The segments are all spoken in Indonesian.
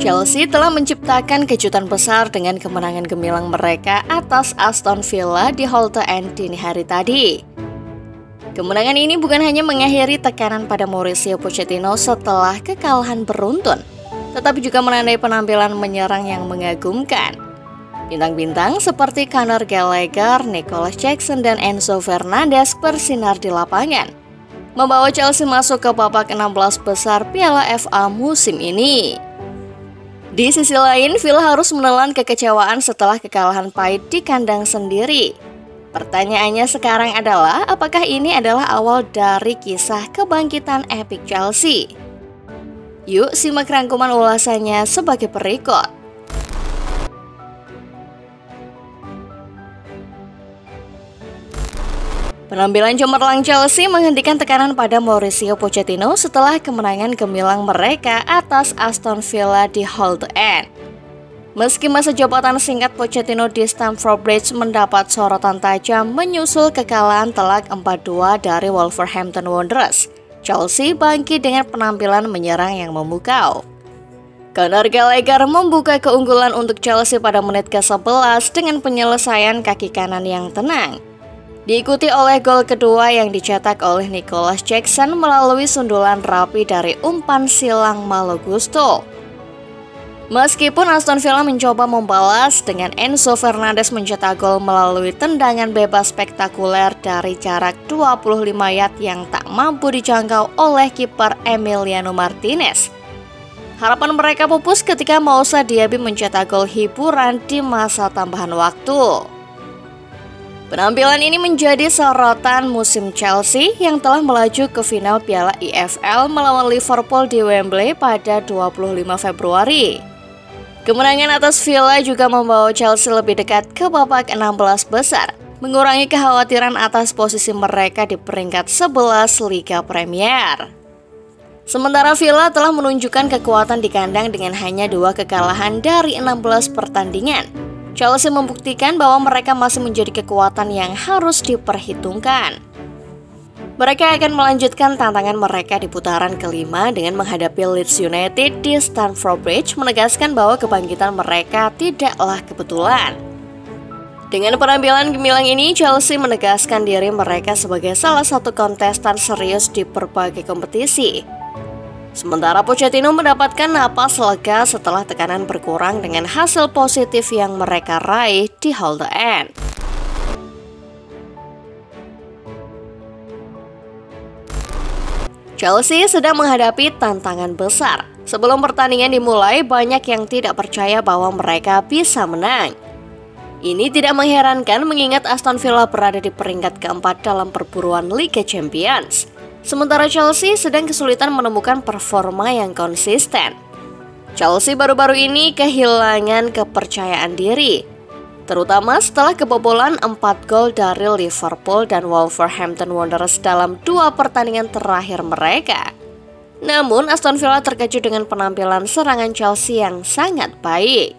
Chelsea telah menciptakan kejutan besar dengan kemenangan gemilang mereka atas Aston Villa di Holte End dini hari tadi. Kemenangan ini bukan hanya mengakhiri tekanan pada Mauricio Pochettino setelah kekalahan beruntun, tetapi juga menandai penampilan menyerang yang mengagumkan. Bintang-bintang seperti Conor Gallagher, Nicolas Jackson, dan Enzo Fernandez bersinar di lapangan, membawa Chelsea masuk ke babak 16 besar Piala FA musim ini. Di sisi lain, Villa harus menelan kekecewaan setelah kekalahan pahit di kandang sendiri. Pertanyaannya sekarang adalah, apakah ini adalah awal dari kisah kebangkitan epik Chelsea? Yuk simak rangkuman ulasannya sebagai berikut. Penampilan cemerlang Chelsea menghentikan tekanan pada Mauricio Pochettino setelah kemenangan gemilang mereka atas Aston Villa di Holte End. Meski masa jabatan singkat Pochettino di Stamford Bridge mendapat sorotan tajam menyusul kekalahan telak 4-2 dari Wolverhampton Wanderers, Chelsea bangkit dengan penampilan menyerang yang memukau. Conor Gallagher membuka keunggulan untuk Chelsea pada menit ke-11 dengan penyelesaian kaki kanan yang tenang. Diikuti oleh gol kedua yang dicetak oleh Nicolas Jackson melalui sundulan rapi dari umpan silang Malo Gusto. Meskipun Aston Villa mencoba membalas dengan Enzo Fernandez mencetak gol melalui tendangan bebas spektakuler dari jarak 25 yard yang tak mampu dijangkau oleh kiper Emiliano Martinez. Harapan mereka pupus ketika Moussa Diaby mencetak gol hiburan di masa tambahan waktu. Penampilan ini menjadi sorotan musim Chelsea yang telah melaju ke final Piala EFL melawan Liverpool di Wembley pada 25 Februari. Kemenangan atas Villa juga membawa Chelsea lebih dekat ke babak 16 besar, mengurangi kekhawatiran atas posisi mereka di peringkat 11 Liga Premier. Sementara Villa telah menunjukkan kekuatan di kandang dengan hanya 2 kekalahan dari 16 pertandingan. Chelsea membuktikan bahwa mereka masih menjadi kekuatan yang harus diperhitungkan. Mereka akan melanjutkan tantangan mereka di putaran kelima dengan menghadapi Leeds United di Stamford Bridge, menegaskan bahwa kebangkitan mereka tidaklah kebetulan. Dengan penampilan gemilang ini, Chelsea menegaskan diri mereka sebagai salah satu kontestan serius di berbagai kompetisi. Sementara Pochettino mendapatkan napas lega setelah tekanan berkurang dengan hasil positif yang mereka raih di Holte End. Chelsea sedang menghadapi tantangan besar. Sebelum pertandingan dimulai, banyak yang tidak percaya bahwa mereka bisa menang. Ini tidak mengherankan mengingat Aston Villa berada di peringkat keempat dalam perburuan Liga Champions. Sementara Chelsea sedang kesulitan menemukan performa yang konsisten. Chelsea baru-baru ini kehilangan kepercayaan diri, terutama setelah kebobolan 4 gol dari Liverpool dan Wolverhampton Wanderers dalam 2 pertandingan terakhir mereka. Namun Aston Villa terkejut dengan penampilan serangan Chelsea yang sangat baik.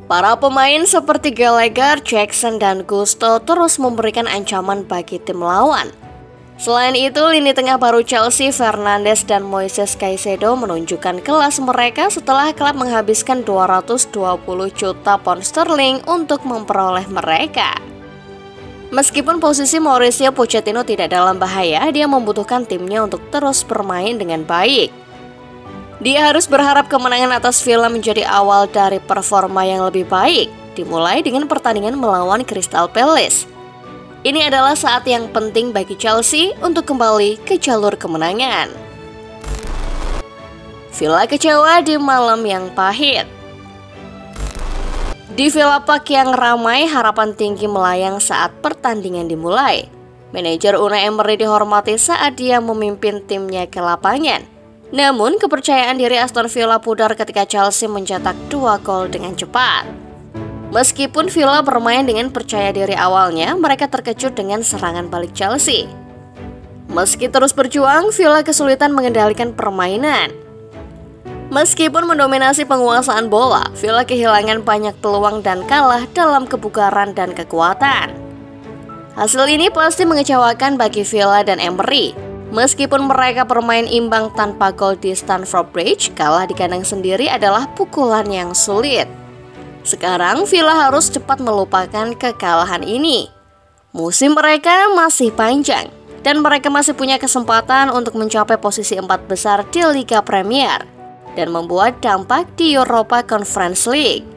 Para pemain seperti Gallagher, Jackson, dan Gusto terus memberikan ancaman bagi tim lawan. Selain itu, lini tengah baru Chelsea, Fernandes dan Moises Caicedo menunjukkan kelas mereka setelah klub menghabiskan 220 juta pound sterling untuk memperoleh mereka. Meskipun posisi Mauricio Pochettino tidak dalam bahaya, dia membutuhkan timnya untuk terus bermain dengan baik. Dia harus berharap kemenangan atas Villa menjadi awal dari performa yang lebih baik, dimulai dengan pertandingan melawan Crystal Palace. Ini adalah saat yang penting bagi Chelsea untuk kembali ke jalur kemenangan. Villa kecewa di malam yang pahit. Di Villa Park yang ramai, harapan tinggi melayang saat pertandingan dimulai. Manajer Unai Emery dihormati saat dia memimpin timnya ke lapangan. Namun, kepercayaan diri Aston Villa pudar ketika Chelsea mencetak 2 gol dengan cepat. Meskipun Villa bermain dengan percaya diri awalnya, mereka terkejut dengan serangan balik Chelsea. Meski terus berjuang, Villa kesulitan mengendalikan permainan. Meskipun mendominasi penguasaan bola, Villa kehilangan banyak peluang dan kalah dalam kebugaran dan kekuatan. Hasil ini pasti mengecewakan bagi Villa dan Emery. Meskipun mereka bermain imbang tanpa gol di Stamford Bridge, kalah di kandang sendiri adalah pukulan yang sulit. Sekarang Villa harus cepat melupakan kekalahan ini. Musim mereka masih panjang dan mereka masih punya kesempatan untuk mencapai posisi 4 besar di Liga Premier dan membuat dampak di Europa Conference League.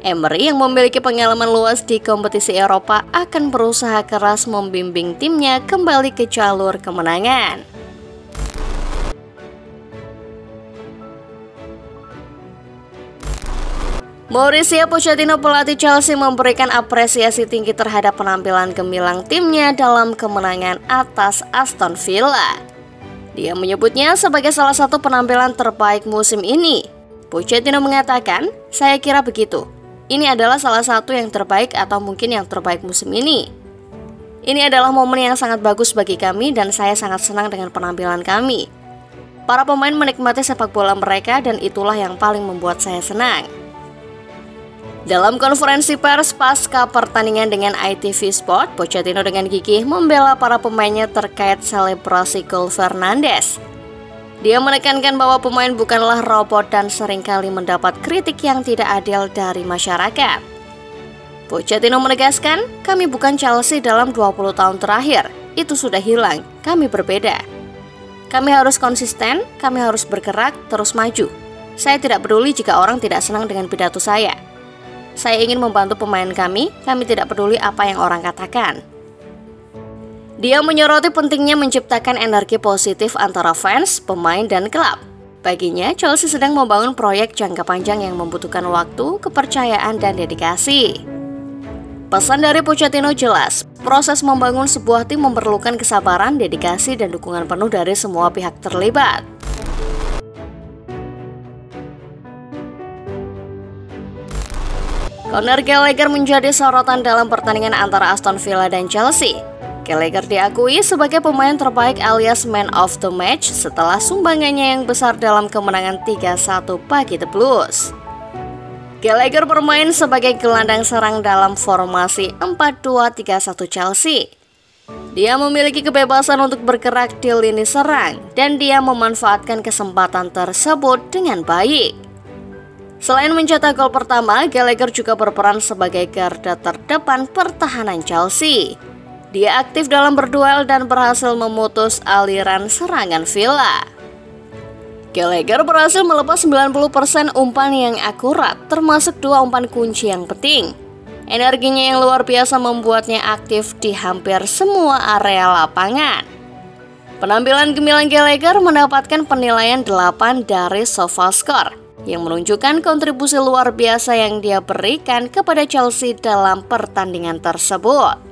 Emery yang memiliki pengalaman luas di kompetisi Eropa akan berusaha keras membimbing timnya kembali ke jalur kemenangan. Mauricio Pochettino, pelatih Chelsea, memberikan apresiasi tinggi terhadap penampilan gemilang timnya dalam kemenangan atas Aston Villa. Dia menyebutnya sebagai salah satu penampilan terbaik musim ini. Pochettino mengatakan, "Saya kira begitu. Ini adalah salah satu yang terbaik atau mungkin yang terbaik musim ini. Ini adalah momen yang sangat bagus bagi kami dan saya sangat senang dengan penampilan kami. Para pemain menikmati sepak bola mereka dan itulah yang paling membuat saya senang." Dalam konferensi pers pasca pertandingan dengan ITV Sport, Pochettino dengan gigih membela para pemainnya terkait selebrasi gol Fernandes. Dia menekankan bahwa pemain bukanlah robot dan seringkali mendapat kritik yang tidak adil dari masyarakat. Pochettino menegaskan, "Kami bukan Chelsea dalam 20 tahun terakhir. Itu sudah hilang. Kami berbeda. Kami harus konsisten, kami harus bergerak, terus maju. Saya tidak peduli jika orang tidak senang dengan pidato saya. Saya ingin membantu pemain kami tidak peduli apa yang orang katakan." Dia menyoroti pentingnya menciptakan energi positif antara fans, pemain, dan klub. Baginya, Chelsea sedang membangun proyek jangka panjang yang membutuhkan waktu, kepercayaan, dan dedikasi. Pesan dari Pochettino jelas, proses membangun sebuah tim memerlukan kesabaran, dedikasi, dan dukungan penuh dari semua pihak terlibat. Conor Gallagher menjadi sorotan dalam pertandingan antara Aston Villa dan Chelsea. Gallagher diakui sebagai pemain terbaik alias man of the match setelah sumbangannya yang besar dalam kemenangan 3-1 bagi The Blues. Gallagher bermain sebagai gelandang serang dalam formasi 4-2-3-1 Chelsea. Dia memiliki kebebasan untuk bergerak di lini serang dan dia memanfaatkan kesempatan tersebut dengan baik. Selain mencetak gol pertama, Gallagher juga berperan sebagai garda terdepan pertahanan Chelsea. Dia aktif dalam berduel dan berhasil memutus aliran serangan Villa. Gallagher berhasil melepas 90% umpan yang akurat, termasuk 2 umpan kunci yang penting. Energinya yang luar biasa membuatnya aktif di hampir semua area lapangan. Penampilan gemilang Gallagher mendapatkan penilaian 8 dari SofaScore, yang menunjukkan kontribusi luar biasa yang dia berikan kepada Chelsea dalam pertandingan tersebut.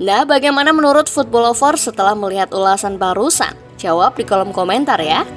Nah, bagaimana menurut Football Lover setelah melihat ulasan barusan? Jawab di kolom komentar ya.